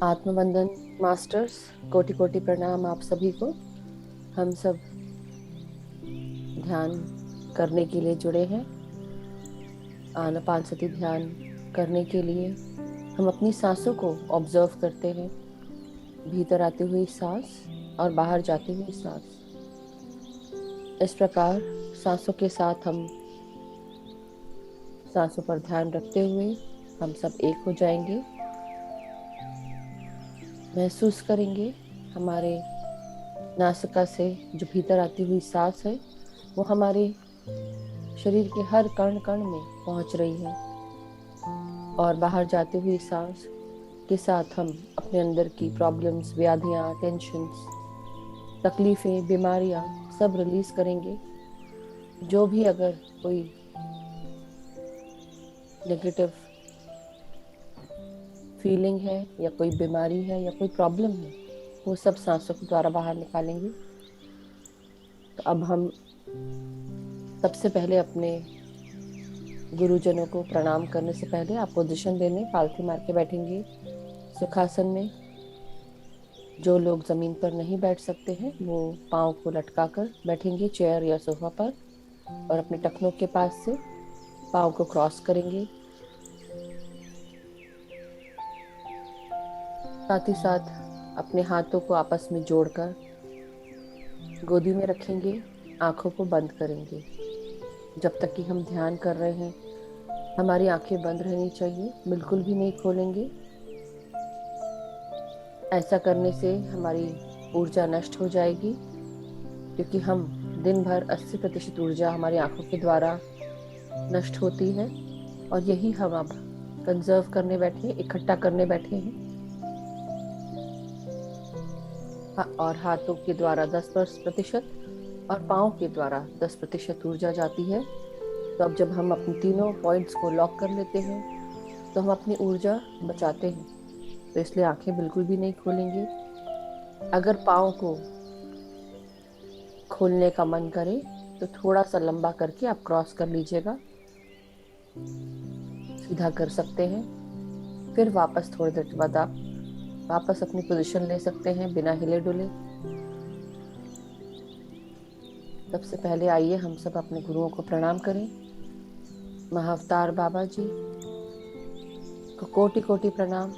आत्मवंदन masters, कोटि कोटि प्रणाम आप सभी को। हम सब ध्यान करने के लिए जुड़े हैं। आनापानसति ध्यान करने के लिए हम अपनी सांसों को ऑब्जर्व करते हैं। भीतर आती हुई सांस और बाहर जाती हुई सांस। इस प्रकार सांसों के साथ हम सांसों पर ध्यान रखते हुए हम सब एक हो जाएंगे। महसूस करेंगे हमारे नासिका से जो भीतर आती हुई सांस है वो हमारे शरीर के हर कण कण में पहुंच रही है, और बाहर जाती हुई सांस के साथ हम अपने अंदर की प्रॉब्लम्स, व्याधियां, टेंशन्स, तकलीफें, बीमारियां सब रिलीज करेंगे। जो भी अगर कोई नेगेटिव फीलिंग है या कोई बीमारी है या कोई प्रॉब्लम है, वो सब सांसों के द्वारा बाहर निकालेंगे। तो अब हम सबसे पहले अपने गुरुजनों को प्रणाम करने से पहले आप पोजीशन लेने पालथी मार के बैठेंगे सुखासन में। जो लोग जमीन पर नहीं बैठ सकते हैं वो पाँव को लटका कर बैठेंगे चेयर या सोफा पर, और अपने टखनों के पास से पाँव को क्रॉस करेंगे। साथ ही साथ अपने हाथों को आपस में जोड़कर गोदी में रखेंगे। आंखों को बंद करेंगे। जब तक कि हम ध्यान कर रहे हैं हमारी आंखें बंद रहनी चाहिए, बिल्कुल भी नहीं खोलेंगे। ऐसा करने से हमारी ऊर्जा नष्ट हो जाएगी, क्योंकि हम दिन भर 80% ऊर्जा हमारी आंखों के द्वारा नष्ट होती है, और यही हम अब कंजर्व करने बैठे हैं, इकट्ठा करने बैठे हैं। और हाथों के द्वारा 10% और पाँव के द्वारा 10% ऊर्जा जाती है। तो अब जब हम अपने तीनों पॉइंट्स को लॉक कर लेते हैं तो हम अपनी ऊर्जा बचाते हैं। तो इसलिए आंखें बिल्कुल भी नहीं खोलेंगे। अगर पाँव को खोलने का मन करे तो थोड़ा सा लंबा करके आप क्रॉस कर लीजिएगा, सीधा कर सकते हैं। फिर वापस थोड़ी देर के बाद आप वापस अपनी पोजीशन ले सकते हैं बिना हिले डुले। सबसे पहले आइए हम सब अपने गुरुओं को प्रणाम करें। महाअवतार बाबा जी को कोटि कोटि प्रणाम।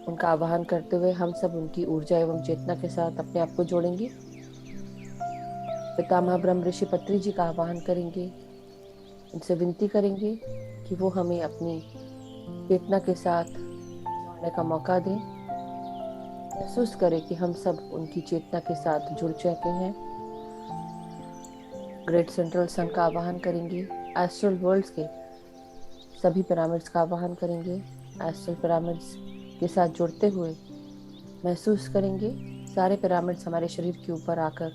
उनका आवाहन करते हुए हम सब उनकी ऊर्जा एवं चेतना के साथ अपने आप को जोड़ेंगे। पितामह ब्रह्म ऋषि पत्री जी का आवाहन करेंगे। उनसे विनती करेंगे कि वो हमें अपनी चेतना के साथ जोड़ने का मौका दें। महसूस करें कि हम सब उनकी चेतना के साथ जुड़ चुके हैं। ग्रेट सेंट्रल सन का आवाहन करेंगे। एस्ट्रल वर्ल्ड्स के सभी पिरामिड्स का आवाहन करेंगे। एस्ट्रल पिरामिड्स के साथ जुड़ते हुए महसूस करेंगे सारे पिरामिड्स हमारे शरीर के ऊपर आकर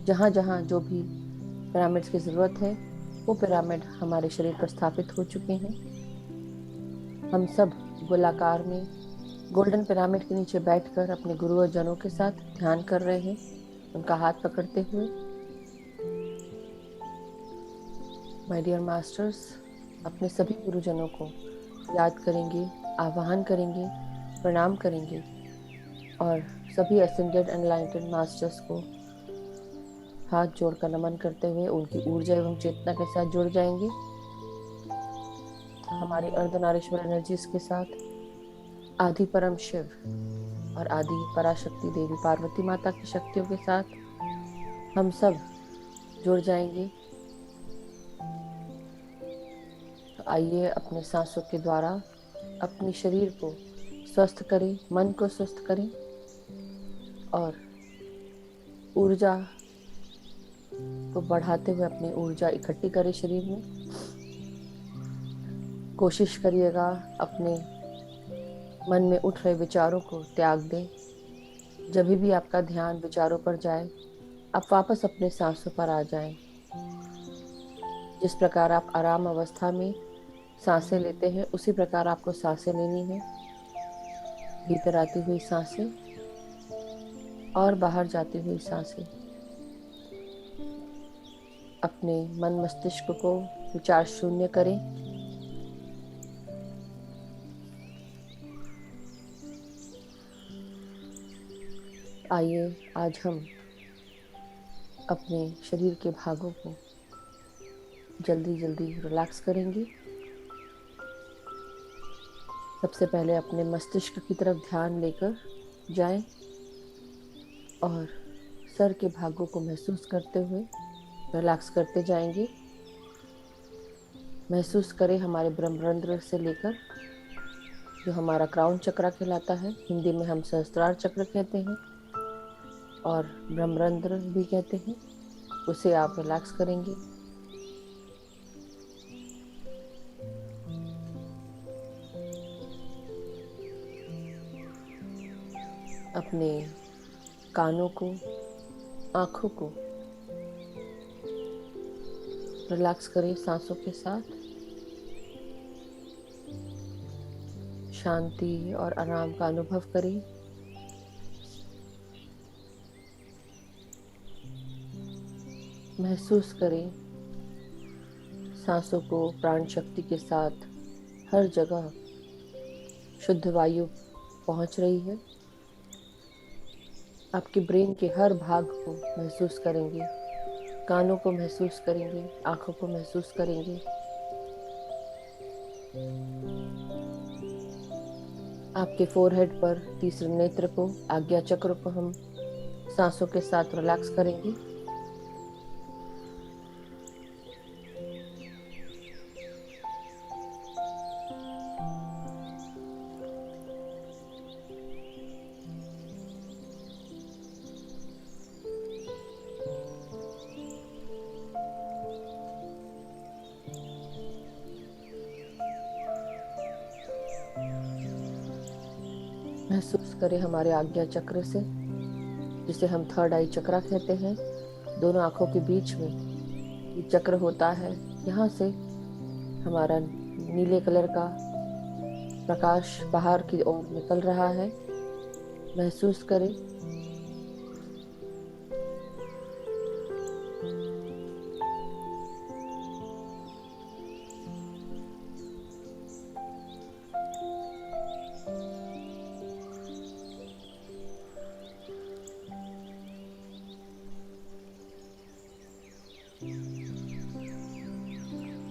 जहाँ जहाँ जो भी पिरामिड्स की जरूरत है वो पिरामिड हमारे शरीर पर स्थापित हो चुके हैं। हम सब गोलाकार में गोल्डन पिरामिड के नीचे बैठकर अपने गुरुजनों के साथ ध्यान कर रहे हैं, उनका हाथ पकड़ते हुए। माय डियर मास्टर्स, अपने सभी गुरुजनों को याद करेंगे, आवाहन करेंगे, प्रणाम करेंगे, और सभी असेंडेड एनलाइटेंड मास्टर्स को हाथ जोड़कर नमन करते हुए उनकी ऊर्जा एवं चेतना के साथ जुड़ जाएंगे। हमारी अर्धनारीश्वर एनर्जीज के साथ आदि परम शिव और आदि पराशक्ति देवी पार्वती माता की शक्तियों के साथ हम सब जुड़ जाएंगे। तो आइए अपने सांसों के द्वारा अपने शरीर को स्वस्थ करें, मन को स्वस्थ करें, और ऊर्जा को बढ़ाते हुए अपनी ऊर्जा इकट्ठी करें शरीर में। कोशिश करिएगा अपने मन में उठ रहे विचारों को त्याग दें। जब भी आपका ध्यान विचारों पर जाए आप वापस अपने सांसों पर आ जाएं। जिस प्रकार आप आराम अवस्था में सांसें लेते हैं उसी प्रकार आपको सांसें लेनी है। भीतर आती हुई सांसें और बाहर जाती हुई सांसें। अपने मन मस्तिष्क को विचार शून्य करें। आइए आज हम अपने शरीर के भागों को जल्दी जल्दी रिलैक्स करेंगे। सबसे पहले अपने मस्तिष्क की तरफ ध्यान लेकर जाएं और सर के भागों को महसूस करते हुए रिलैक्स करते जाएंगे। महसूस करें हमारे ब्रह्मरंध्र से लेकर जो हमारा क्राउन चक्र कहलाता है, हिंदी में हम सहस्त्रार चक्र कहते हैं और ब्रह्मरंध्र भी कहते हैं, उसे आप रिलैक्स करेंगे। अपने कानों को, आंखों को रिलैक्स करें सांसों के साथ। शांति और आराम का अनुभव करें। महसूस करें सांसों को प्राण शक्ति के साथ हर जगह शुद्ध वायु पहुंच रही है। आपके ब्रेन के हर भाग को महसूस करेंगे, कानों को महसूस करेंगे, आंखों को महसूस करेंगे। आपके फोरहेड पर तीसरे नेत्र को, आज्ञा चक्र को हम सांसों के साथ रिलैक्स करेंगे। महसूस करें हमारे आज्ञा चक्र से, जिसे हम थर्ड आई चक्र कहते हैं, दोनों आंखों के बीच में ये चक्र होता है। यहाँ से हमारा नीले कलर का प्रकाश बाहर की ओर निकल रहा है। महसूस करें।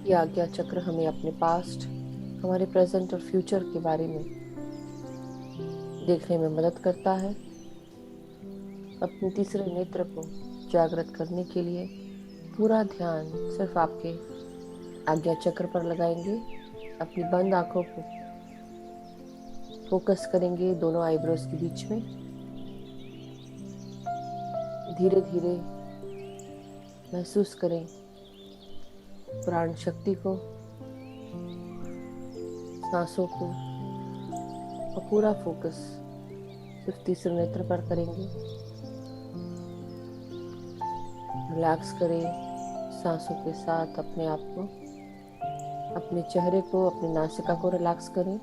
ये आज्ञा चक्र हमें अपने पास्ट, हमारे प्रेजेंट और फ्यूचर के बारे में देखने में मदद करता है। अपने तीसरे नेत्र को जागृत करने के लिए पूरा ध्यान सिर्फ आपके आज्ञा चक्र पर लगाएंगे। अपनी बंद आंखों को फोकस करेंगे दोनों आईब्रोज के बीच में। धीरे धीरे महसूस करें प्राण शक्ति को, सांसों को, और पूरा फोकस सिर्फ तीसरे नेत्र पर करेंगे। रिलैक्स करें सांसों के साथ अपने आप को। अपने चेहरे को, अपनी नासिका को रिलैक्स करें।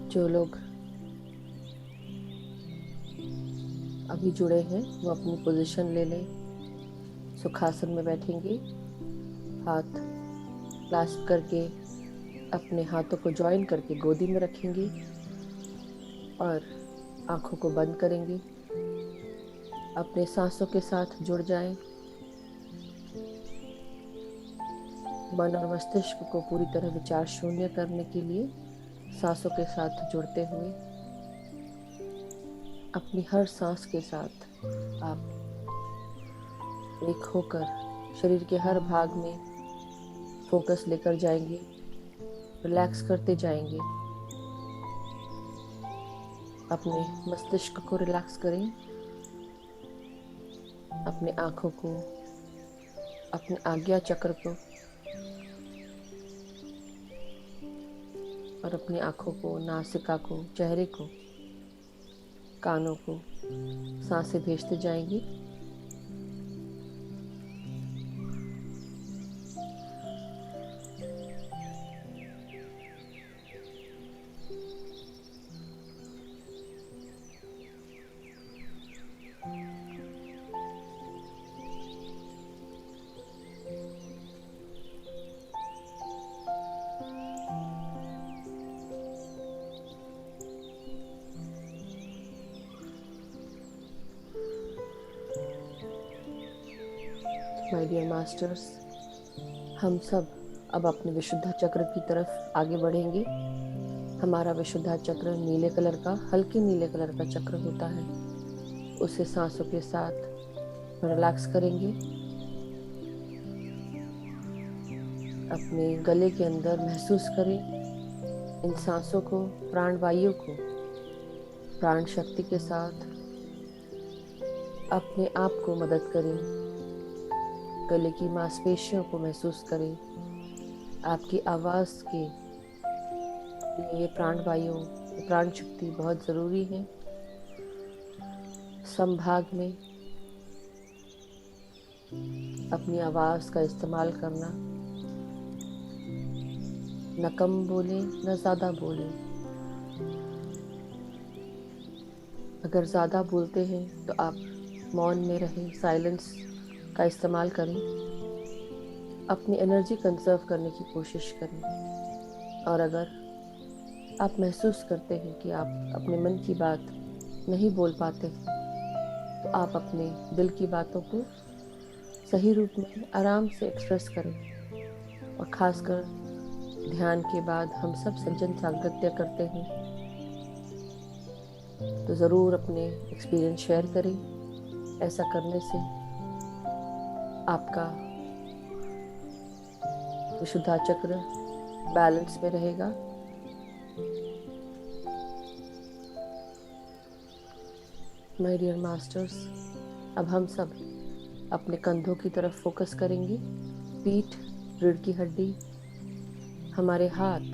जो लोग अभी जुड़े हैं वो अपनी पोजीशन ले लें। सुखासन में बैठेंगे, हाथ क्लास्प करके अपने हाथों को जॉइन करके गोदी में रखेंगे और आंखों को बंद करेंगे। अपने सांसों के साथ जुड़ जाएं। मन और मस्तिष्क को पूरी तरह विचार शून्य करने के लिए सांसों के साथ जुड़ते हुए अपनी हर सांस के साथ आप एक होकर शरीर के हर भाग में फोकस लेकर जाएंगे, रिलैक्स करते जाएंगे। अपने मस्तिष्क को रिलैक्स करें, अपने आंखों को, अपने आज्ञा चक्र को और अपनी आंखों को, नासिका को, चेहरे को, कानों को सांसें भेजते जाएंगी। माय डियर मास्टर्स, हम सब अब अपने विशुद्धा चक्र की तरफ आगे बढ़ेंगे। हमारा विशुद्धा चक्र नीले कलर का, हल्के नीले कलर का चक्र होता है। उसे सांसों के साथ रिलैक्स करेंगे। अपने गले के अंदर महसूस करें इन सांसों को, प्राण वायु को। प्राण शक्ति के साथ अपने आप को मदद करें। गले की मांसपेशियों को महसूस करें। आपकी आवाज के लिए ये प्राण वायु, प्राण शक्ति बहुत जरूरी है। संभाग में अपनी आवाज का इस्तेमाल करना, न कम बोले न ज्यादा बोले। अगर ज्यादा बोलते हैं तो आप मौन में रहें, साइलेंस का इस्तेमाल करें। अपनी एनर्जी कंजर्व करने की कोशिश करें। और अगर आप महसूस करते हैं कि आप अपने मन की बात नहीं बोल पाते, तो आप अपने दिल की बातों को सही रूप में आराम से एक्सप्रेस करें। और खासकर ध्यान के बाद हम सब सज्जन सांगत्य करते हैं, तो ज़रूर अपने एक्सपीरियंस शेयर करें। ऐसा करने से आपका विशुद्धा चक्र बैलेंस में रहेगा। माय डियर मास्टर्स, अब हम सब अपने कंधों की तरफ फोकस करेंगे। पीठ, रीढ़ की हड्डी, हमारे हाथ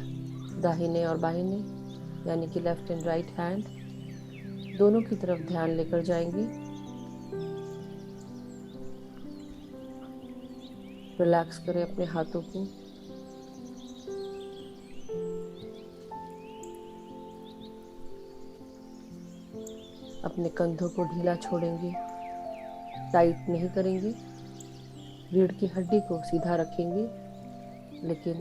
दाहिने और बाहिने यानी कि लेफ्ट एंड राइट हैंड दोनों की तरफ ध्यान लेकर जाएंगे। रिलैक्स करें अपने हाथों को। अपने कंधों को ढीला छोड़ेंगे, टाइट नहीं करेंगे। रीढ़ की हड्डी को सीधा रखेंगे, लेकिन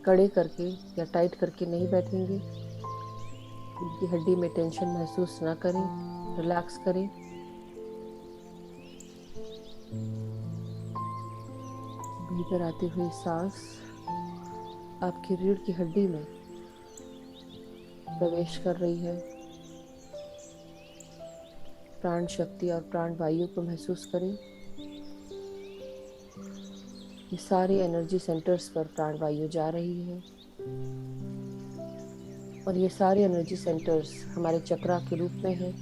कड़े करके या टाइट करके नहीं बैठेंगे। रीढ़ की हड्डी में टेंशन महसूस ना करें, रिलैक्स करें। भीतर आती हुई सांस आपकी रीढ़ की हड्डी में प्रवेश कर रही है। प्राण शक्ति और प्राण वायु को महसूस करें। ये सारे एनर्जी सेंटर्स पर प्राण वायु जा रही है, और ये सारे एनर्जी सेंटर्स हमारे चक्रा के रूप में हैं,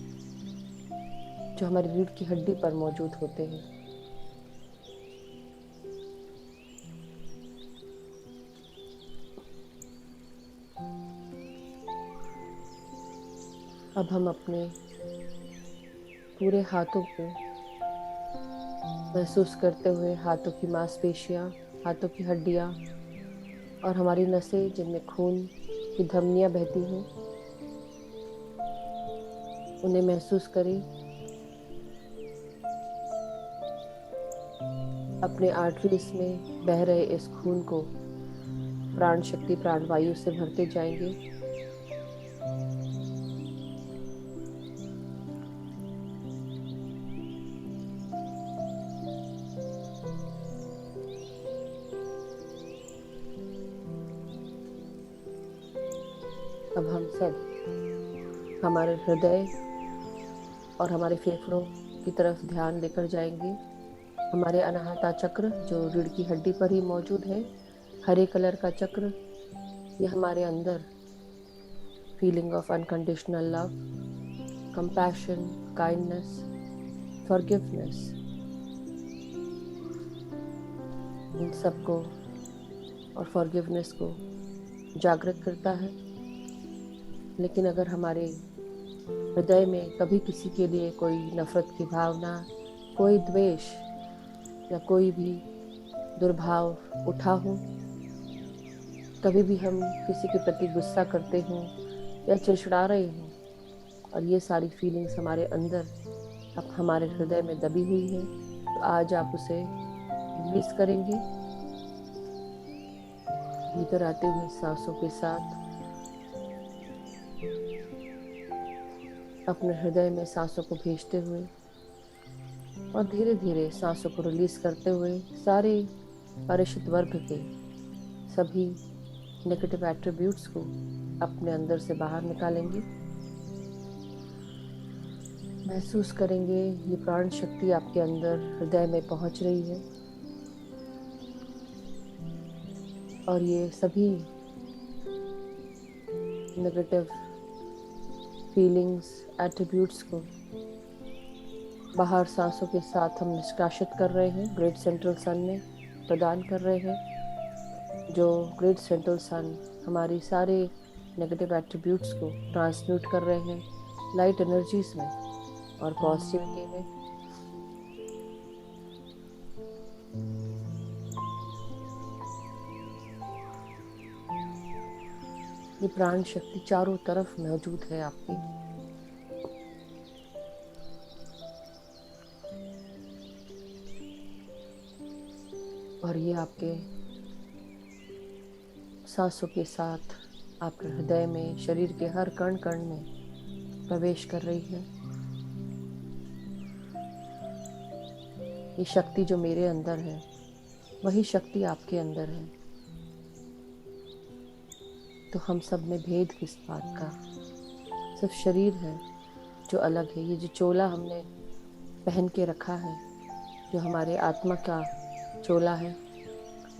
जो हमारी रीढ़ की हड्डी पर मौजूद होते हैं। अब हम अपने पूरे हाथों को महसूस करते हुए हाथों की मांसपेशियां, हाथों की हड्डियां और हमारी नसें जिनमें खून की धमनियां बहती हैं, उन्हें महसूस करें। अपने आर्टरीज में बह रहे इस खून को प्राण शक्ति, प्राण वायु से भरते जाएंगे। अब हम सब हमारे हृदय और हमारे फेफड़ों की तरफ ध्यान लेकर जाएंगे। हमारे अनाहता चक्र जो रीढ़ की हड्डी पर ही मौजूद है, हरे कलर का चक्र, ये हमारे अंदर feeling of unconditional love, compassion, kindness, forgiveness, इन सबको और फॉरगिवनेस को जागृत करता है। लेकिन अगर हमारे हृदय में कभी किसी के लिए कोई नफरत की भावना, कोई द्वेष या कोई भी दुर्भाव उठा हो, कभी भी हम किसी के प्रति गुस्सा करते हों या चिड़चिड़ा रहे हों, और ये सारी फीलिंग्स हमारे अंदर अब हमारे हृदय में दबी हुई है, तो आज आप उसे रिलीज करेंगे। भीतर आते हुए सांसों के साथ अपने हृदय में सांसों को भेजते हुए और धीरे धीरे सांसों को रिलीज करते हुए सारे परिचित वर्ग के सभी नेगेटिव एट्रीब्यूट्स को अपने अंदर से बाहर निकालेंगे। महसूस करेंगे ये प्राण शक्ति आपके अंदर हृदय में पहुंच रही है और ये सभी नेगेटिव फीलिंग्स एट्रीब्यूट्स को बाहर सांसों के साथ हम निष्कासित कर रहे हैं, ग्रेट सेंट्रल सन में प्रदान कर रहे हैं। जो ग्रेट सेंट्रल सन हमारी सारे नेगेटिव एट्रीब्यूट्स को ट्रांसम्यूट कर रहे हैं लाइट एनर्जीज में और पॉजिटिविटी में। ये प्राण शक्ति चारों तरफ मौजूद है आपकी। और ये आपके सांसों के साथ आपके हृदय में, शरीर के हर कण कण में प्रवेश कर रही है। ये शक्ति जो मेरे अंदर है वही शक्ति आपके अंदर है। तो हम सब में भेद किस बात का, सिर्फ शरीर है जो अलग है। ये जो चोला हमने पहन के रखा है, जो हमारे आत्मा का चोला है,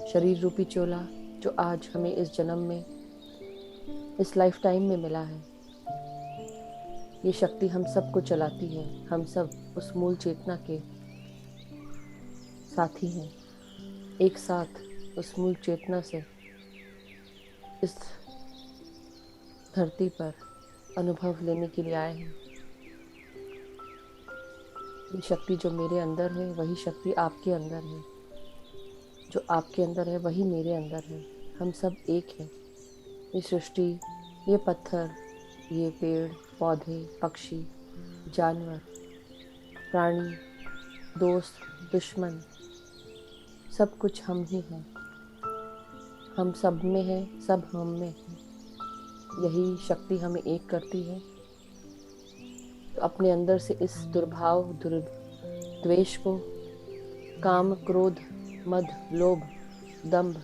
शरीर रूपी चोला, जो आज हमें इस जन्म में, इस लाइफ टाइम में मिला है, ये शक्ति हम सबको चलाती है। हम सब उस मूल चेतना के साथी हैं, एक साथ उस मूल चेतना से इस धरती पर अनुभव लेने के लिए आए हैं। ये शक्ति जो मेरे अंदर है वही शक्ति आपके अंदर है, जो आपके अंदर है वही मेरे अंदर है। हम सब एक हैं। ये सृष्टि, ये पत्थर, ये पेड़ पौधे, पक्षी, जानवर, प्राणी, दोस्त, दुश्मन, सब कुछ हम ही हैं। हम सब में है, सब हम में है। यही शक्ति हमें एक करती है। तो अपने अंदर से इस दुर्भाव, द्वेष को, काम, क्रोध, मद, लोभ, दंभ,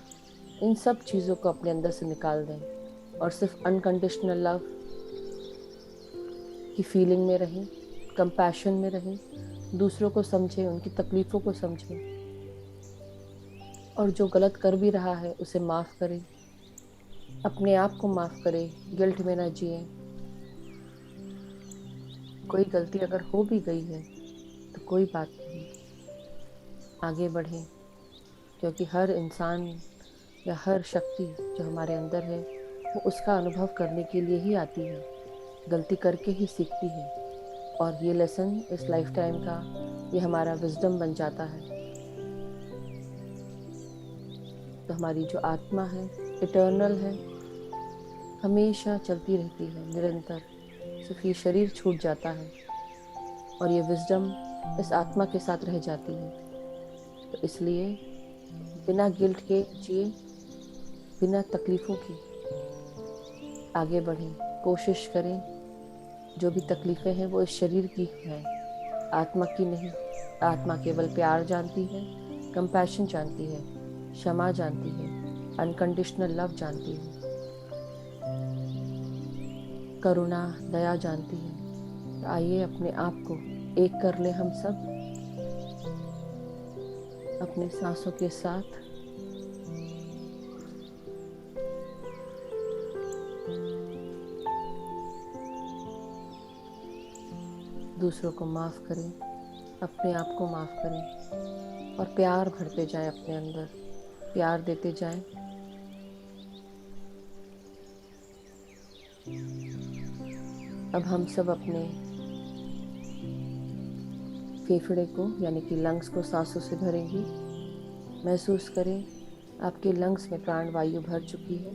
इन सब चीज़ों को अपने अंदर से निकाल दें और सिर्फ अनकंडीशनल लव की फीलिंग में रहें, कंपैशन में रहें, दूसरों को समझें, उनकी तकलीफ़ों को समझें और जो गलत कर भी रहा है उसे माफ़ करें, अपने आप को माफ़ करें, गिल्ट में ना जिए। कोई गलती अगर हो भी गई है तो कोई बात नहीं, आगे बढ़ें, क्योंकि हर इंसान या हर शक्ति जो हमारे अंदर है वो उसका अनुभव करने के लिए ही आती है, गलती करके ही सीखती है। और ये लेसन इस लाइफ टाइम का ये हमारा विजडम बन जाता है। तो हमारी जो आत्मा है इटर्नल है, हमेशा चलती रहती है, निरंतर। सिर्फ ये शरीर छूट जाता है और ये विजडम इस आत्मा के साथ रह जाती है। तो इसलिए बिना गिल्ट के जिए, बिना तकलीफ़ों के आगे बढ़ें, कोशिश करें। जो भी तकलीफ़ें हैं वो इस शरीर की हैं, आत्मा की नहीं। आत्मा केवल प्यार जानती है, कंपैशन जानती है, क्षमा जानती है, अनकंडीशनल लव जानती है, करुणा, दया जानती है। तो आइए अपने आप को एक कर ले हम सब अपने सांसों के साथ। दूसरों को माफ़ करें, अपने आप को माफ़ करें और प्यार भरते जाएं, अपने अंदर प्यार देते जाएं। अब हम सब अपने फेफड़े को यानी कि लंग्स को सांसों से भरेंगे। महसूस करें आपके लंग्स में प्राण वायु भर चुकी है।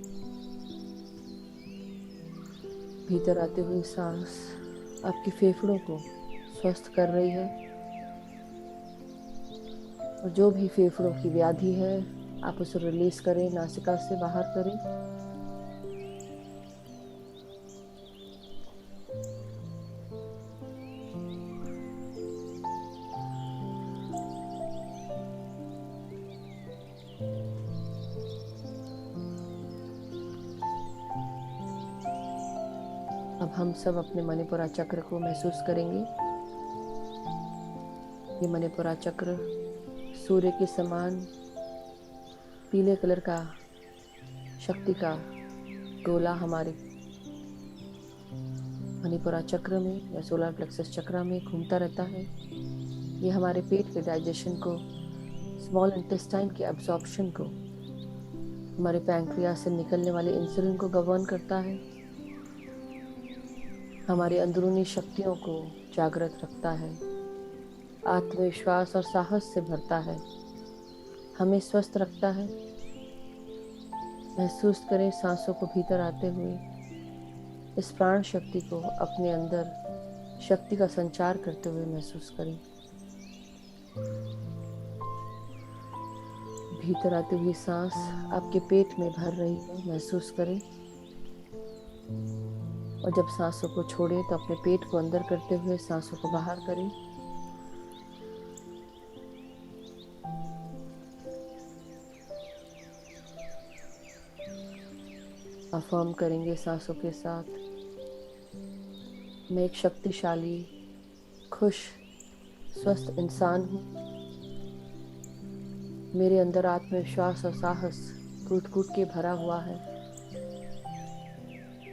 भीतर आते हुए सांस आपके फेफड़ों को स्वस्थ कर रही है और जो भी फेफड़ों की व्याधि है आप उसे रिलीज करें, नासिका से बाहर करें। अब हम सब अपने मणिपुरा चक्र को महसूस करेंगे। ये मणिपुरा चक्र सूर्य के समान पीले कलर का शक्ति का गोला हमारे मणिपुरा चक्र में या सोलर प्लेक्सस चक्र में घूमता रहता है। ये हमारे पेट के डाइजेशन को, स्मॉल इंटेस्टाइन के एब्जॉर्प्शन को, हमारे पैंक्रियास से निकलने वाले इंसुलिन को गवर्न करता है, हमारी अंदरूनी शक्तियों को जागृत रखता है, आत्मविश्वास और साहस से भरता है, हमें स्वस्थ रखता है। महसूस करें सांसों को भीतर आते हुए, इस प्राण शक्ति को अपने अंदर शक्ति का संचार करते हुए महसूस करें। भीतर आते हुए सांस आपके पेट में भर रही है, महसूस करें। और जब सांसों को छोड़ें तो अपने पेट को अंदर करते हुए सांसों को बाहर करें। अफर्म करेंगे सांसों के साथ, मैं एक शक्तिशाली, खुश, स्वस्थ इंसान हूँ। मेरे अंदर आत्मविश्वास और साहस कूट कूट के भरा हुआ है।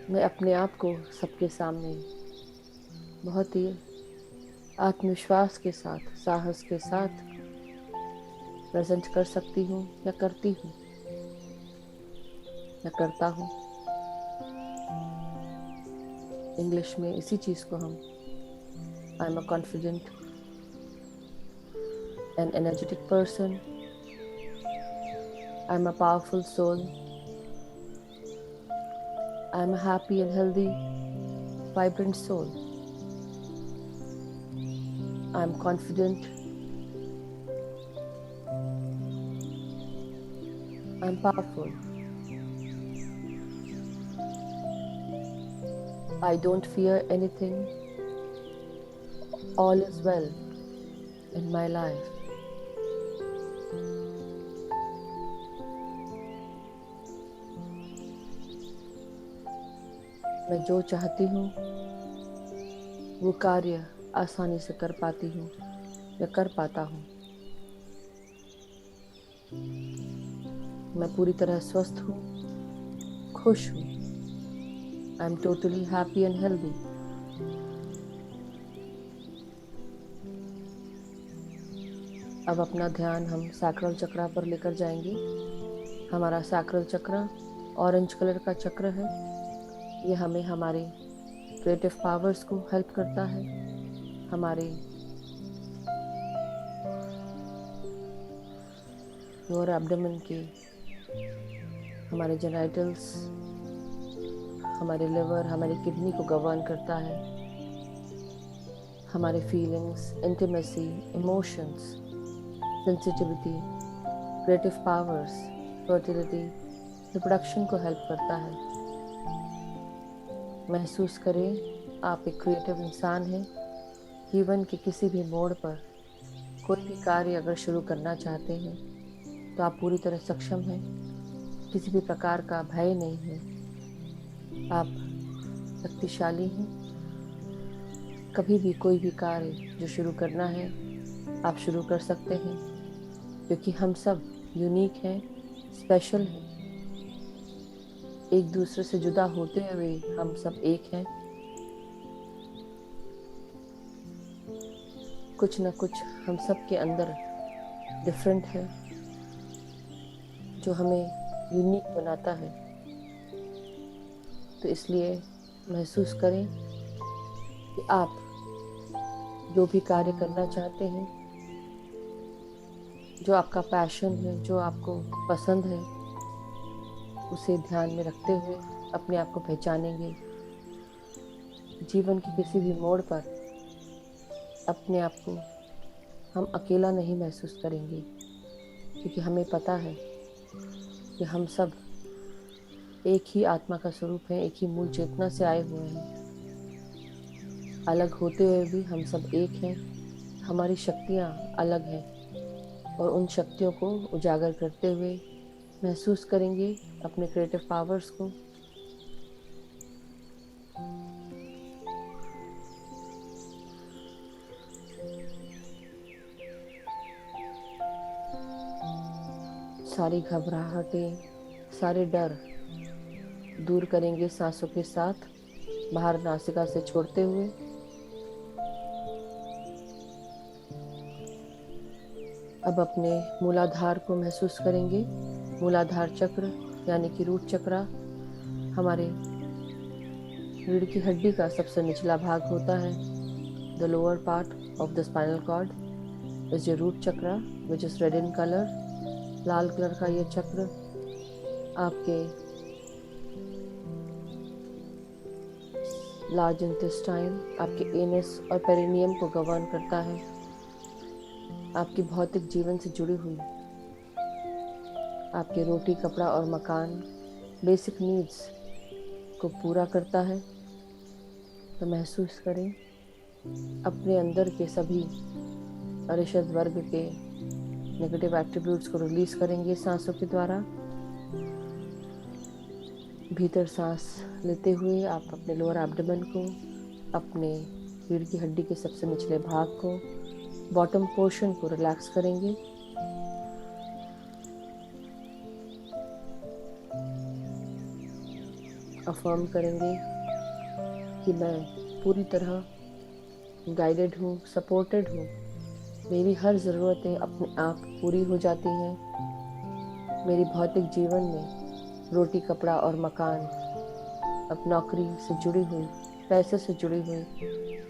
मैं अपने आप को सबके सामने बहुत ही आत्मविश्वास के साथ, साहस के साथ प्रेजेंट कर सकती हूँ या करती हूँ या करता हूँ। इंग्लिश में इसी चीज़ को हम I am a confident and energetic person, I am a powerful soul, I am a happy and healthy vibrant soul, I am confident, I am powerful, I don't fear anything. All is well in my life. मैं जो चाहती हूँ वो कार्य आसानी से कर पाती हूँ या कर पाता हूँ। मैं पूरी तरह स्वस्थ हूँ, खुश हूँ। I am totally happy and healthy. अब अपना ध्यान हम सैक्रल चक्र पर लेकर जाएंगे। हमारा सैक्रल चक्र ऑरेंज कलर का चक्र है। ये हमें हमारे क्रिएटिव पावर्स को हेल्प करता है, हमारे लोअर एब्डोमेन के, हमारे जेनाइटल्स, हमारे लिवर, हमारी किडनी को गवर्न करता है, हमारे feelings, intimacy, emotions, sensitivity, creative powers, fertility, reproduction को हेल्प करता है। महसूस करें आप एक क्रिएटिव इंसान हैं। जीवन के किसी भी मोड़ पर कोई भी कार्य अगर शुरू करना चाहते हैं तो आप पूरी तरह सक्षम हैं। किसी भी प्रकार का भय नहीं है। आप शक्तिशाली हैं। कभी भी कोई भी कार्य जो शुरू करना है आप शुरू कर सकते हैं, क्योंकि हम सब यूनिक हैं, स्पेशल हैं। एक दूसरे से जुदा होते हुए हम सब एक हैं। कुछ न कुछ हम सब के अंदर डिफरेंट है जो हमें यूनिक बनाता है। तो इसलिए महसूस करें कि आप जो भी कार्य करना चाहते हैं, जो आपका पैशन है, जो आपको पसंद है, उसे ध्यान में रखते हुए अपने आप को पहचानेंगे। जीवन के किसी भी मोड़ पर अपने आप को हम अकेला नहीं महसूस करेंगे, क्योंकि हमें पता है कि हम सब एक ही आत्मा का स्वरूप है, एक ही मूल चेतना से आए हुए हैं। अलग होते हुए भी हम सब एक हैं। हमारी शक्तियाँ अलग हैं और उन शक्तियों को उजागर करते हुए महसूस करेंगे अपने क्रिएटिव पावर्स को। सारी घबराहटें, सारे डर दूर करेंगे सांसों के साथ, बाहर नासिका से छोड़ते हुए। अब अपने मूलाधार को महसूस करेंगे। मूलाधार चक्र यानी कि रूट चक्र हमारे रीढ़ की हड्डी का सबसे निचला भाग होता है। The lower part of the spinal cord is your root chakra which is red in colour. लाल कलर का यह चक्र आपके लार्ज इंटेस्टाइन, आपके एनस और पेरिनियम को गवर्न करता है। आपकी भौतिक जीवन से जुड़ी हुई आपके रोटी, कपड़ा और मकान, बेसिक नीड्स को पूरा करता है। तो महसूस करें अपने अंदर के सभी अरिषद वर्ग के नेगेटिव एट्रीब्यूट्स को रिलीज करेंगे सांसों के द्वारा। भीतर सांस लेते हुए आप अपने लोअर एब्डोमेन को, अपने रीढ़ की हड्डी के सबसे निचले भाग को, बॉटम पोर्शन को रिलैक्स करेंगे। अफर्म करेंगे कि मैं पूरी तरह गाइडेड हूँ, सपोर्टेड हूँ। मेरी हर ज़रूरतें अपने आप पूरी हो जाती हैं। मेरी भौतिक जीवन में रोटी, कपड़ा और मकान, अब नौकरी से जुड़ी हुई, पैसे से जुड़ी हुई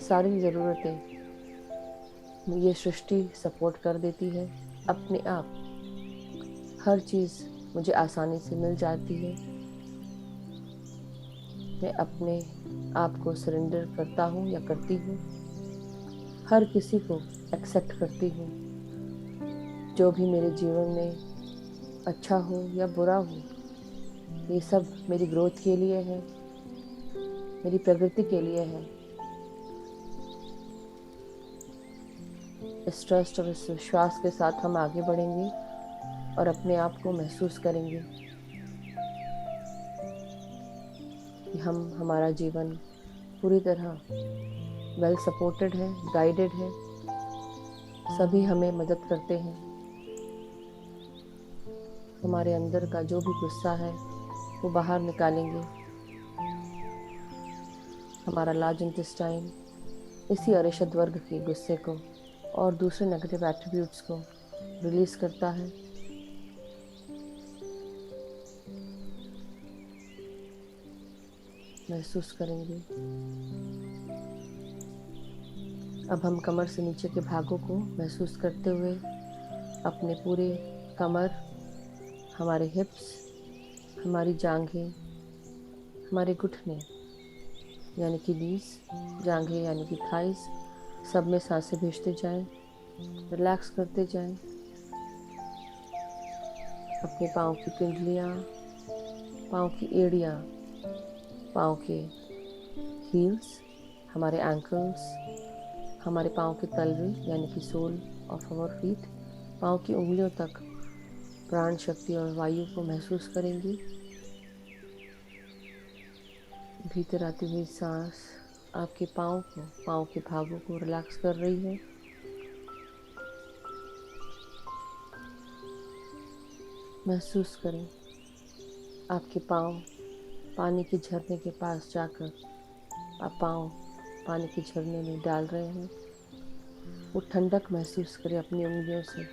सारी ज़रूरतें ये सृष्टि सपोर्ट कर देती है। अपने आप हर चीज़ मुझे आसानी से मिल जाती है। मैं अपने आप को सरेंडर करता हूँ या करती हूँ। हर किसी को एक्सेप्ट करती हूँ। जो भी मेरे जीवन में अच्छा हो या बुरा हो, ये सब मेरी ग्रोथ के लिए है, मेरी प्रगति के लिए है। इस ट्रस्ट और इस विश्वास के साथ हम आगे बढ़ेंगे और अपने आप को महसूस करेंगे कि हमारा जीवन पूरी तरह वेल सपोर्टेड है, गाइडेड है। सभी हमें मदद करते हैं। हमारे अंदर का जो भी गुस्सा है वो बाहर निकालेंगे। हमारा लार्ज इंटेस्टाइन इसी अरिषद वर्ग के गुस्से को और दूसरे नेगेटिव एट्रीब्यूट्स को रिलीज करता है। महसूस करेंगे। अब हम कमर से नीचे के भागों को महसूस करते हुए अपने पूरे कमर, हमारे हिप्स, हमारी जांघें, हमारे घुटने यानी कि नीज, जांघें यानी कि थाइस, सब में सांसें भेजते जाएं, रिलैक्स करते जाएं। अपने पाँव की पिंडलियाँ, पाँव की एड़ियाँ, पाँव के हील्स, हमारे एंकल्स, हमारे पाँव के तलवे यानी कि सोल ऑफ आवर फीट, पाँव की उंगलियों तक प्राण शक्ति और वायु को महसूस करेंगे। भीतर आती हुई सांस आपके पाँव के भागों को रिलैक्स कर रही है। महसूस करें आपके पाँव पानी के झरने के पास जाकर आप पाँव पानी के झरने में डाल रहे हैं। वो ठंडक महसूस करें अपनी उंगलियों से।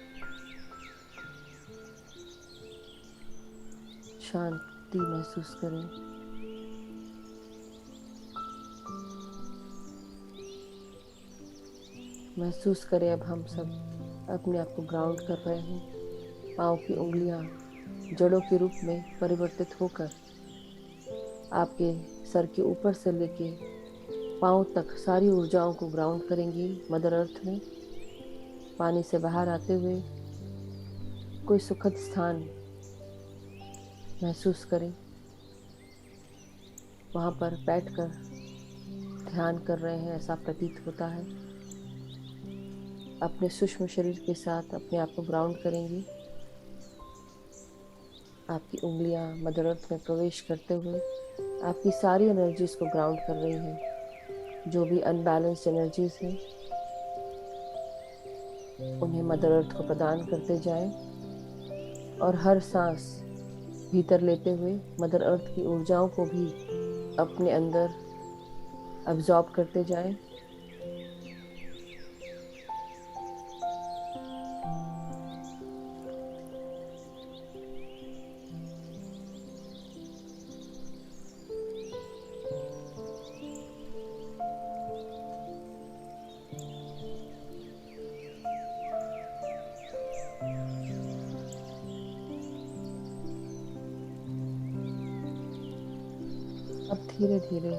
शांति महसूस करें। महसूस करें अब हम सब अपने आप को ग्राउंड कर रहे हैं। पाँव की उंगलियां जड़ों के रूप में परिवर्तित होकर आपके सर के ऊपर से लेके पाँव तक सारी ऊर्जाओं को ग्राउंड करेंगी मदर अर्थ में। पानी से बाहर आते हुए कोई सुखद स्थान महसूस करें। वहाँ पर बैठकर ध्यान कर रहे हैं ऐसा प्रतीत होता है। अपने सूक्ष्म शरीर के साथ अपने आप को ग्राउंड करेंगे। आपकी उंगलियां मदर अर्थ में प्रवेश करते हुए आपकी सारी एनर्जीज को ग्राउंड कर रही हैं। जो भी अनबैलेंस्ड एनर्जीज हैं उन्हें मदर अर्थ को प्रदान करते जाएं। और हर सांस भीतर लेते हुए मदर अर्थ की ऊर्जाओं को भी अपने अंदर अब्जॉर्ब करते जाएं। अब धीरे धीरे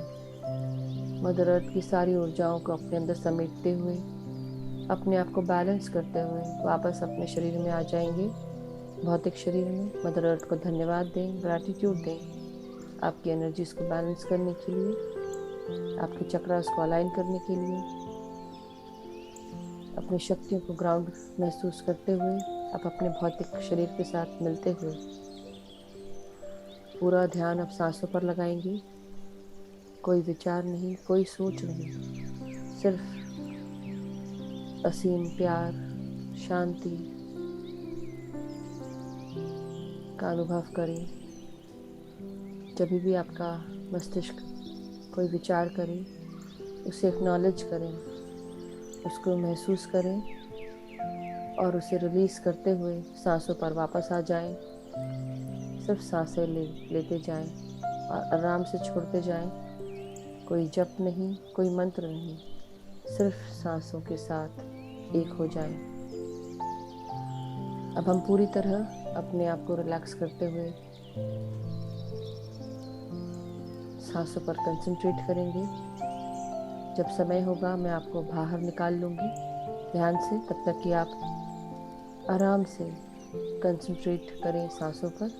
मदर अर्थ की सारी ऊर्जाओं को अपने अंदर समेटते हुए अपने आप को बैलेंस करते हुए वापस अपने शरीर में आ जाएंगे, भौतिक शरीर में। मदर अर्थ को धन्यवाद दें, ग्रैटिट्यूड दें आपकी एनर्जीज को बैलेंस करने के लिए, आपके चक्रास को अलाइन करने के लिए। अपनी शक्तियों को ग्राउंड महसूस करते हुए आप अपने भौतिक शरीर के साथ मिलते हुए पूरा ध्यान अब सांसों पर लगाएंगे। कोई विचार नहीं, कोई सोच नहीं, सिर्फ असीम प्यार, शांति का अनुभव करें। जब भी आपका मस्तिष्क कोई विचार करे, उसे एक्नॉलेज करें, उसको महसूस करें और उसे रिलीज करते हुए सांसों पर वापस आ जाएं। सिर्फ सांसें लेते जाएं और आराम से छोड़ते जाएं। कोई जप नहीं, कोई मंत्र नहीं, सिर्फ सांसों के साथ एक हो जाएं। अब हम पूरी तरह अपने आप को रिलैक्स करते हुए सांसों पर कंसंट्रेट करेंगे। जब समय होगा मैं आपको बाहर निकाल लूँगी ध्यान से, तब तक कि आप आराम से कंसंट्रेट करें सांसों पर।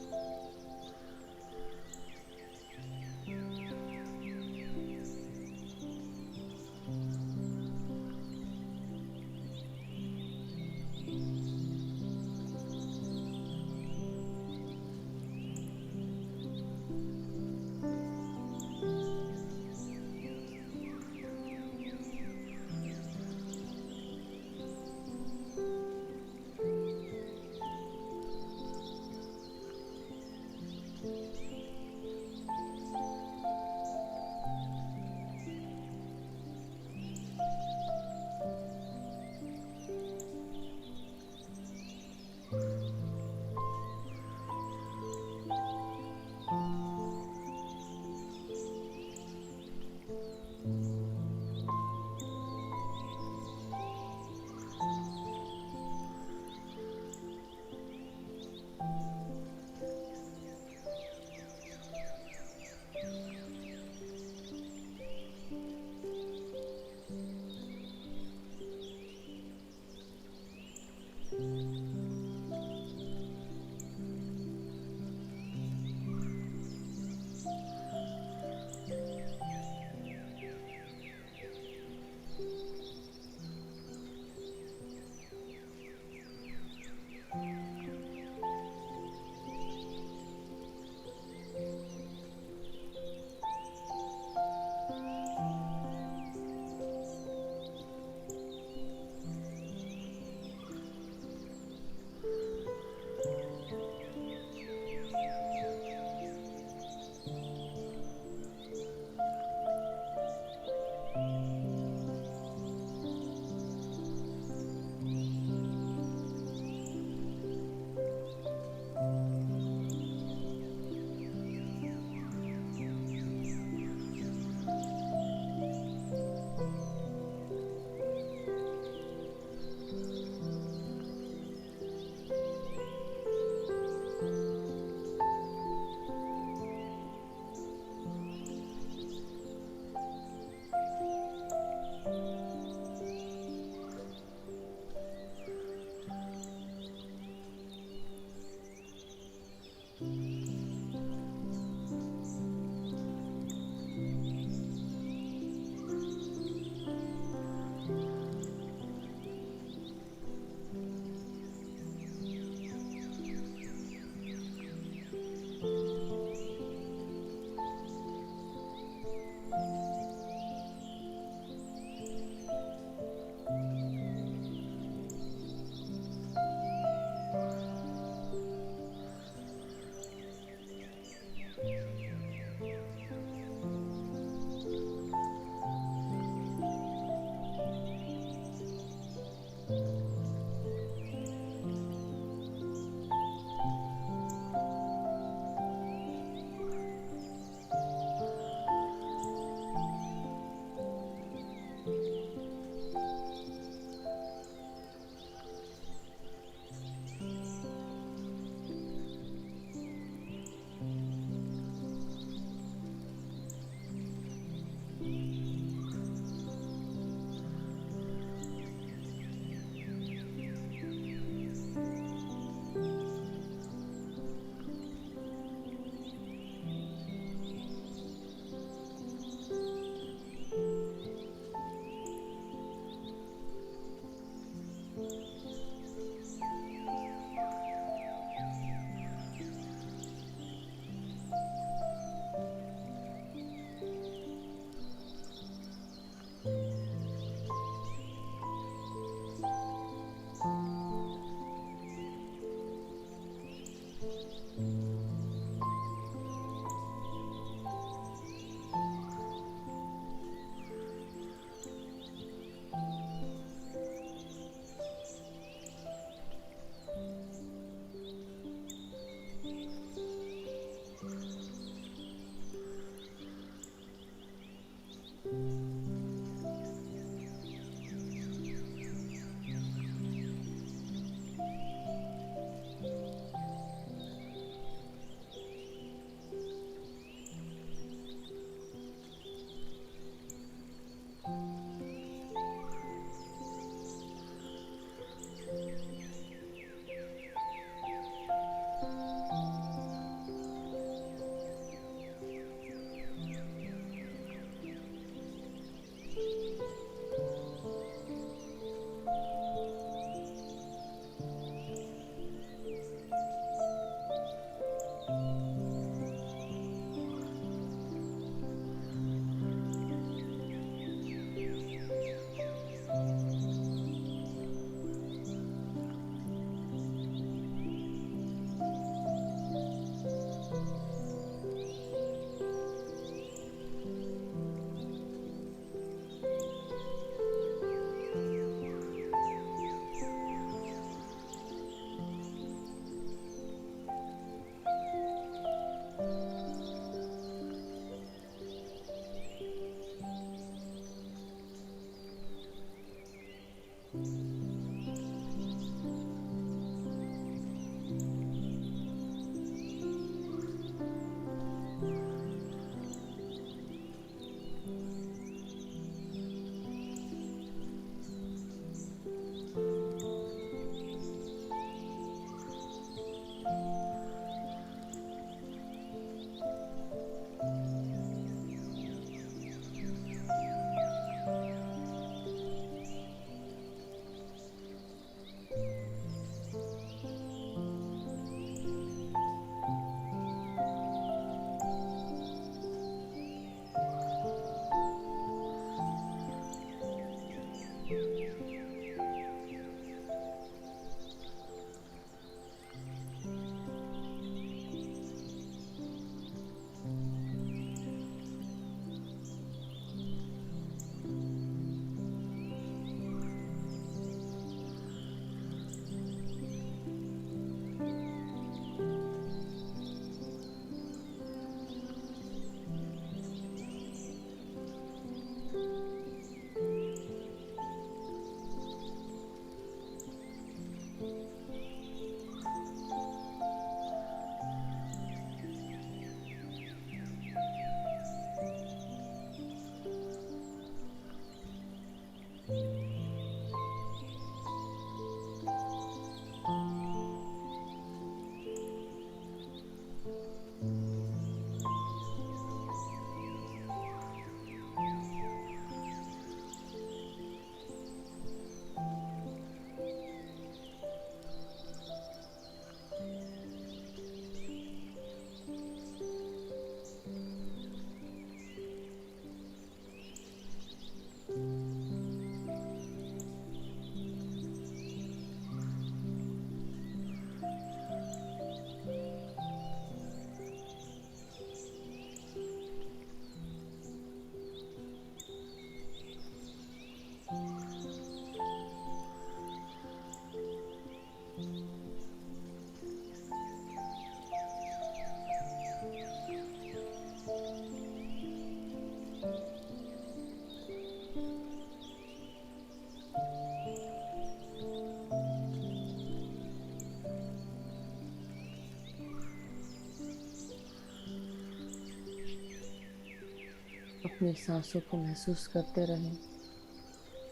अपनी सांसों को महसूस करते रहें।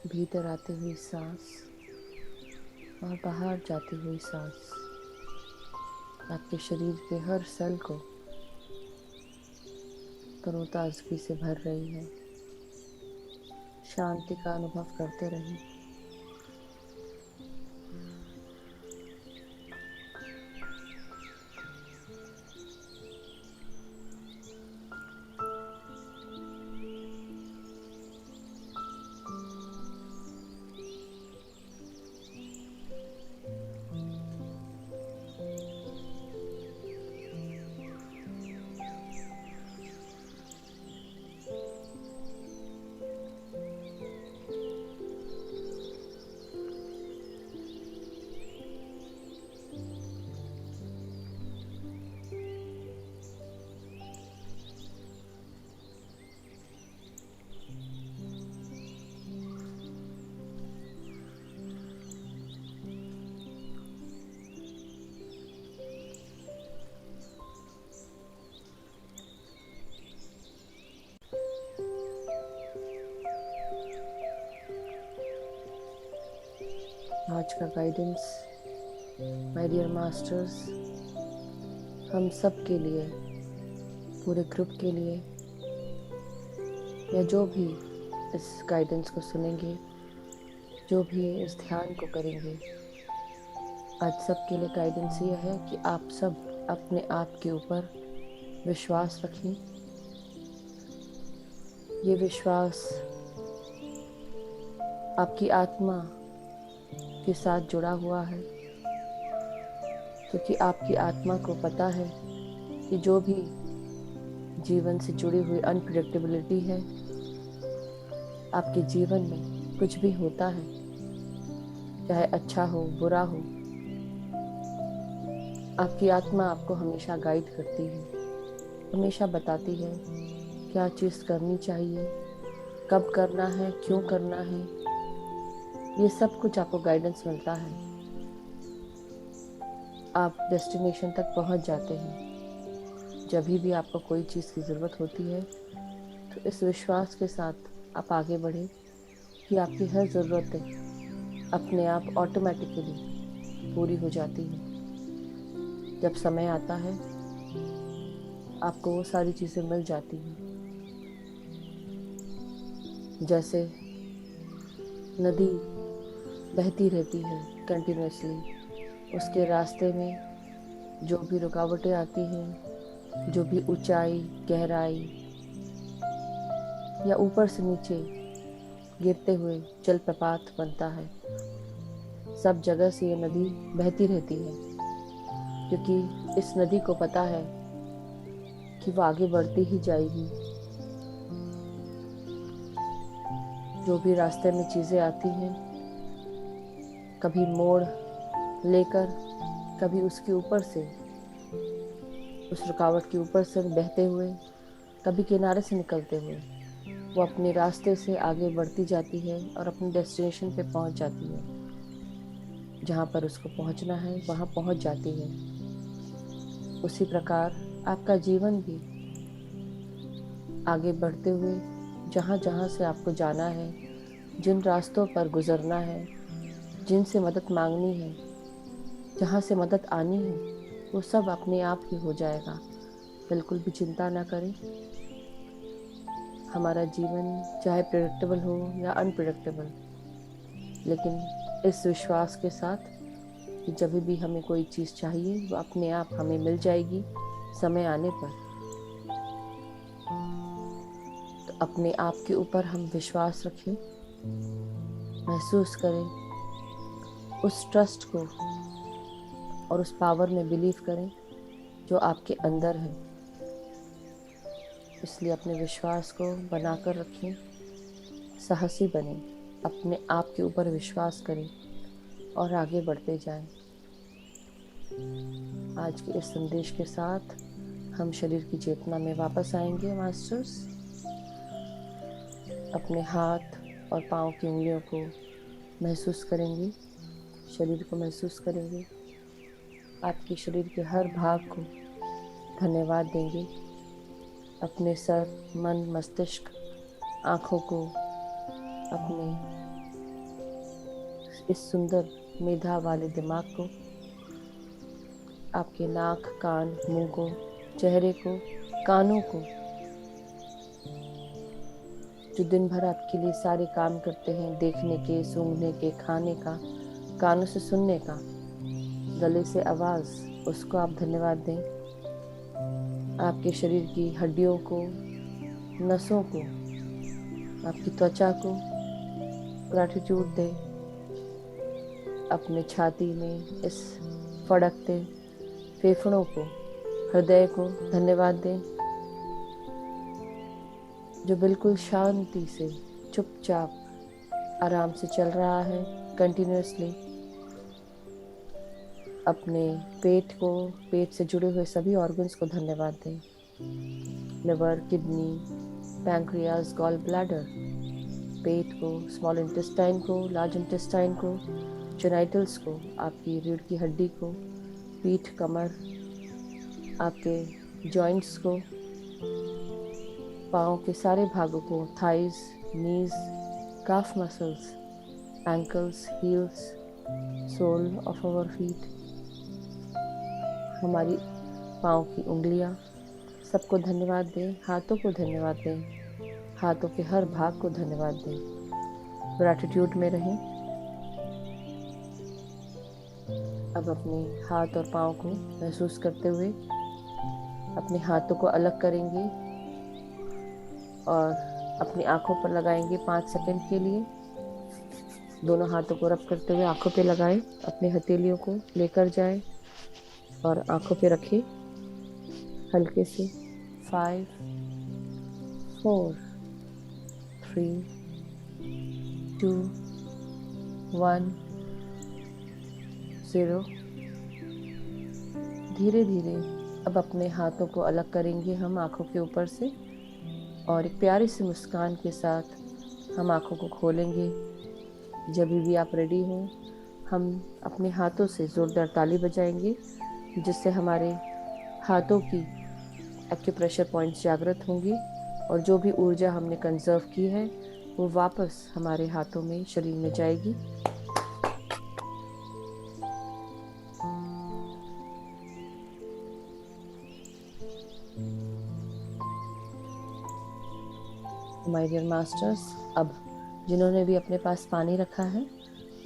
भीतर आती हुई सांस और बाहर जाती हुई सांस आपके शरीर के हर सेल को तरोताजगी से भर रही है। शांति का अनुभव करते रहें। आज का गाइडेंस माय डियर मास्टर्स हम सब के लिए, पूरे ग्रुप के लिए, या जो भी इस गाइडेंस को सुनेंगे, जो भी इस ध्यान को करेंगे, आज सब के लिए गाइडेंस ये है कि आप सब अपने आप के ऊपर विश्वास रखें। ये विश्वास आपकी आत्मा के साथ जुड़ा हुआ है, क्योंकि आपकी आत्मा को पता है कि जो भी जीवन से जुड़ी हुई अनप्रेडिक्टेबिलिटी है, आपके जीवन में कुछ भी होता है, चाहे अच्छा हो बुरा हो, आपकी आत्मा आपको हमेशा गाइड करती है, हमेशा बताती है क्या चीज़ करनी चाहिए, कब करना है, क्यों करना है। ये सब कुछ आपको गाइडेंस मिलता है। आप डेस्टिनेशन तक पहुंच जाते हैं। जब भी आपको कोई चीज़ की ज़रूरत होती है तो इस विश्वास के साथ आप आगे बढ़ें कि आपकी हर ज़रूरतें अपने आप ऑटोमेटिकली पूरी हो जाती हैं। जब समय आता है आपको वो सारी चीज़ें मिल जाती हैं। जैसे नदी बहती रहती है कंटिन्यूसली, उसके रास्ते में जो भी रुकावटें आती हैं, जो भी ऊंचाई, गहराई या ऊपर से नीचे गिरते हुए जलप्रपात बनता है, सब जगह से ये नदी बहती रहती है, क्योंकि इस नदी को पता है कि वो आगे बढ़ती ही जाएगी। जो भी रास्ते में चीज़ें आती हैं, कभी मोड़ लेकर, कभी उसके ऊपर से, उस रुकावट के ऊपर से बहते हुए, कभी किनारे से निकलते हुए, वो अपने रास्ते से आगे बढ़ती जाती है और अपने डेस्टिनेशन पे पहुंच जाती है। जहाँ पर उसको पहुंचना है वहाँ पहुंच जाती है। उसी प्रकार आपका जीवन भी आगे बढ़ते हुए जहाँ जहाँ से आपको जाना है, जिन रास्तों पर गुजरना है, जिनसे मदद मांगनी है, जहाँ से मदद आनी है, वो सब अपने आप ही हो जाएगा। बिल्कुल भी चिंता ना करें। हमारा जीवन चाहे प्रेडिक्टेबल हो या अनप्रेडिक्टेबल, लेकिन इस विश्वास के साथ कि जब भी हमें कोई चीज़ चाहिए वो अपने आप हमें मिल जाएगी समय आने पर। तो अपने आप के ऊपर हम विश्वास रखें, महसूस करें उस ट्रस्ट को और उस पावर में बिलीव करें जो आपके अंदर है। इसलिए अपने विश्वास को बनाकर रखें, साहसी बने, अपने आप के ऊपर विश्वास करें और आगे बढ़ते जाएं। आज के इस संदेश के साथ हम शरीर की चेतना में वापस आएंगे मास्टर्स। अपने हाथ और पाँव की उंगलियों को महसूस करेंगे, शरीर को महसूस करेंगे, आपके शरीर के हर भाग को धन्यवाद देंगे। अपने सर, मन, मस्तिष्क आँखों को, अपने इस सुंदर मेधा वाले दिमाग को, आपके नाक, कान, मुंह को, चेहरे को, कानों को, जो दिन भर आपके लिए सारे काम करते हैं, देखने के, सूंघने के, खाने का, कानों से सुनने का, गले से आवाज़, उसको आप धन्यवाद दें। आपके शरीर की हड्डियों को, नसों को, आपकी त्वचा को ग्रैटिट्यूड दें। अपने छाती में इस फड़कते फेफड़ों को, हृदय को धन्यवाद दें, जो बिल्कुल शांति से चुपचाप आराम से चल रहा है कंटिन्यूअसली। अपने पेट को, पेट से जुड़े हुए सभी ऑर्गन्स को धन्यवाद दें। Liver, kidney, pancreas, gall bladder, पेट को, स्मॉल इंटेस्टाइन को, लार्ज इंटेस्टाइन को, जेनाइटल्स को, आपकी रीढ़ की हड्डी को, पीठ, कमर, आपके जॉइंट्स को, पाँव के सारे भागों को, thighs, knees, calf muscles, ankles, heels, sole of our feet, हमारी पाँव की उंगलियां, सबको धन्यवाद दें। हाथों को धन्यवाद दें, हाथों के हर भाग को धन्यवाद दें। ग्रैटिट्यूड में रहें। अब अपने हाथ और पाँव को महसूस करते हुए अपने हाथों को अलग करेंगे और अपनी आंखों पर लगाएंगे 5 सेकंड के लिए। दोनों हाथों को रब करते हुए आंखों पे लगाएं। अपने हथेलियों को लेकर जाएं और आंखों पे रखें हल्के से। 5, 4, 3, 2, 1, 0। धीरे धीरे अब अपने हाथों को अलग करेंगे हम आंखों के ऊपर से और एक प्यारी सी मुस्कान के साथ हम आंखों को खोलेंगे। जब भी आप रेडी हों, हम अपने हाथों से ज़ोरदार ताली बजाएंगे, जिससे हमारे हाथों की एक्यूप्रेशर पॉइंट्स जागृत होंगी और जो भी ऊर्जा हमने कंजर्व की है वो वापस हमारे हाथों में, शरीर में जाएगी। माय डियर मास्टर्स, अब जिन्होंने भी अपने पास पानी रखा है,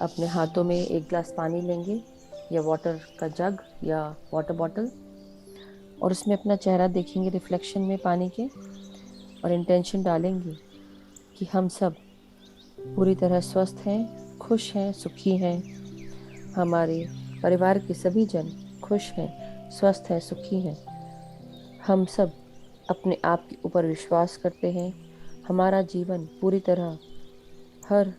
अपने हाथों में एक गिलास पानी लेंगे या वाटर का जग या वाटर बॉटल, और उसमें अपना चेहरा देखेंगे रिफ्लेक्शन में पानी के, और इंटेंशन डालेंगे कि हम सब पूरी तरह स्वस्थ हैं, खुश हैं, सुखी हैं। हमारे परिवार के सभी जन खुश हैं, स्वस्थ हैं, सुखी हैं। हम सब अपने आप के ऊपर विश्वास करते हैं। हमारा जीवन पूरी तरह हर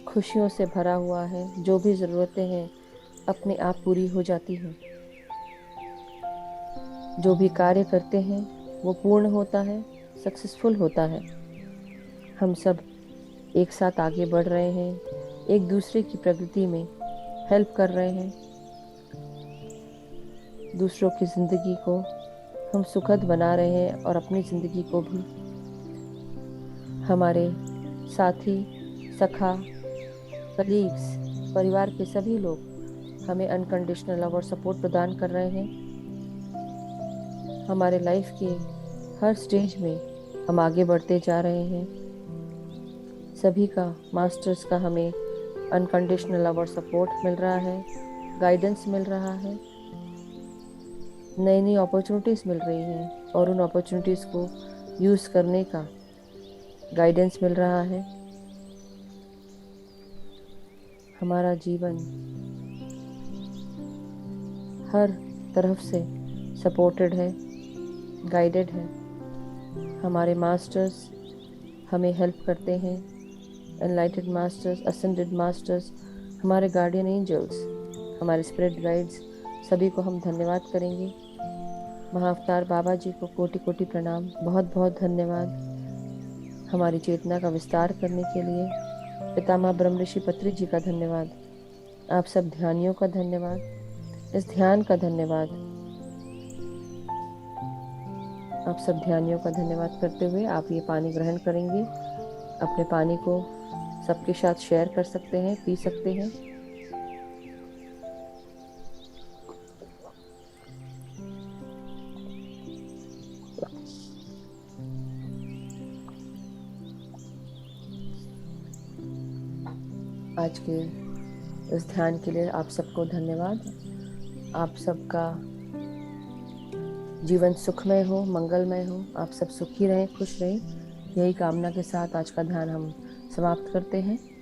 खुशियों से भरा हुआ है। जो भी ज़रूरतें हैं अपने आप पूरी हो जाती हैं। जो भी कार्य करते हैं वो पूर्ण होता है, सक्सेसफुल होता है। हम सब एक साथ आगे बढ़ रहे हैं, एक दूसरे की प्रगति में हेल्प कर रहे हैं। दूसरों की ज़िंदगी को हम सुखद बना रहे हैं और अपनी ज़िंदगी को भी। हमारे साथी, सखा, कलीग्स, परिवार के सभी लोग हमें अनकंडीशनल लव और सपोर्ट प्रदान कर रहे हैं। हमारे लाइफ के हर स्टेज में हम आगे बढ़ते जा रहे हैं। सभी का, मास्टर्स का हमें अनकंडीशनल लव और सपोर्ट मिल रहा है, गाइडेंस मिल रहा है, नई नई अपॉर्चुनिटीज़ मिल रही हैं और उन अपॉर्चुनिटीज़ को यूज़ करने का गाइडेंस मिल रहा है। हमारा जीवन हर तरफ से सपोर्टेड है, गाइडेड है। हमारे मास्टर्स हमें हेल्प करते हैं। एनलाइटेड मास्टर्स, असेंडेड मास्टर्स, हमारे गार्डियन एंजल्स, हमारे स्पिरिट गाइड्स, सभी को हम धन्यवाद करेंगे। महाअवतार बाबा जी को कोटि कोटि प्रणाम, बहुत बहुत धन्यवाद। हमारी चेतना का विस्तार करने के लिए पितामह ब्रह्म ऋषि पत्री जी का धन्यवाद। आप सब ध्यानियों का धन्यवाद, इस ध्यान का धन्यवाद। आप सब ध्यानियों का धन्यवाद करते हुए आप ये पानी ग्रहण करेंगे। अपने पानी को सबके साथ शेयर कर सकते हैं, पी सकते हैं। आज के इस ध्यान के लिए आप सबको धन्यवाद। आप सबका जीवन सुखमय हो, मंगलमय हो। आप सब सुखी रहें, खुश रहें। यही कामना के साथ आज का ध्यान हम समाप्त करते हैं।